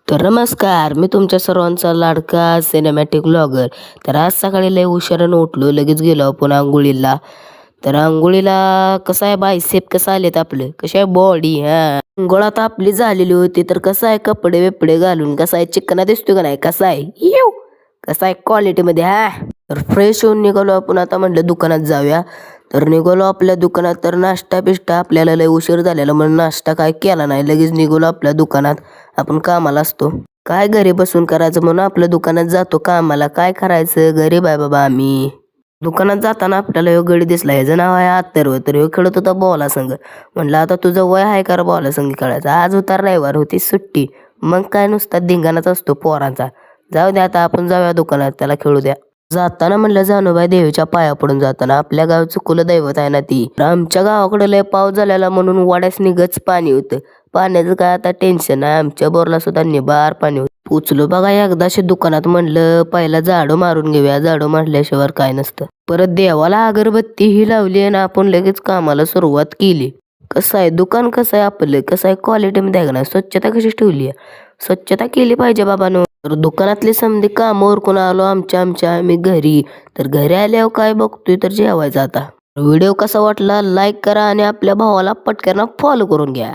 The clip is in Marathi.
तर नमस्कार, मी तुमच्या सर्वांचा लाडका सिनेमॅटिक ब्लॉगर. तर आज सकाळी लय उशिरानं उठलो, लगेच गेलो आपण आंघोळीला. तर आंघोळीला कसं आहे बायसेप कसं आलेत आपलं, कशी आहे बॉडी. अंघोळ आता आपली झालेली होती. तर कसं आहे कपडे बिपडे घालून कसा आहे चिकना दिसतो का नाही, कसा आहे येऊ कसा आहे क्वालिटीमध्ये. तर फ्रेश होऊन निघालो आपण. आता म्हटलं दुकानात जाऊया. तर निघालो आपल्या दुकानात. तर नाश्ता बिष्टा आपल्याला लय उशीर झालेला म्हणून नाश्ता काय केला नाही. लगेच निघालो आपल्या दुकानात. आपण कामाला असतो, काय घरी बसून करायचं म्हणून आपल्या दुकानात जातो कामाला. काय करायचं, गरीब आहे बाबा आम्ही. दुकानात जाताना आपल्याला ह्यो गडी दिसला. ह्याचं नाव आहे अथर्व. तर ह्यो खेळत होता बॉला संघ. म्हणलं आता तुझं वय आहे का बॉला संघ खेळायचं. आज होता रविवार, होती सुट्टी. मग काय नुसता धिंगाणाच असतो पोरांचा. जाऊ द्या आता आपण जाऊया दुकानात, त्याला खेळू द्या. जाताना म्हणलं जानूबाई देवीच्या पाया पडून जाताना. आपल्या गावचं कुलदैवत आहे ना ती. तर आमच्या गावाकडे लय पाऊस झालेला म्हणून वाड्यासनी गच पाणी होतं. पाण्याचं काय आता टेन्शन आहे. आमच्या बोरला सुद्धा निबार पाणी होतं. पोचलो बघा एकदाशी दुकानात. म्हणलं पहिला झाडू मारून घेऊया, झाडू मारल्याशिवाय काय नसतं. परत देवाला अगरबत्ती ही लावली आणि आपण लगेच कामाला सुरुवात केली. कसं आहे दुकान, कसं आहे आपलं, कसं आहे क्वालिटीमध्ये आहे का नाही, स्वच्छता कशी ठेवली आहे. स्वच्छता केली पाहिजे बाबांनो. तर दुकानातले समधी कामं उरकून आलो आमच्या आम्ही घरी. तर घरी आल्यावर काय बघतोय, तर जेवायचं आता. व्हिडिओ कसा वाटला लाईक करा आणि आपल्या भावाला पटकन फॉलो करून घ्या.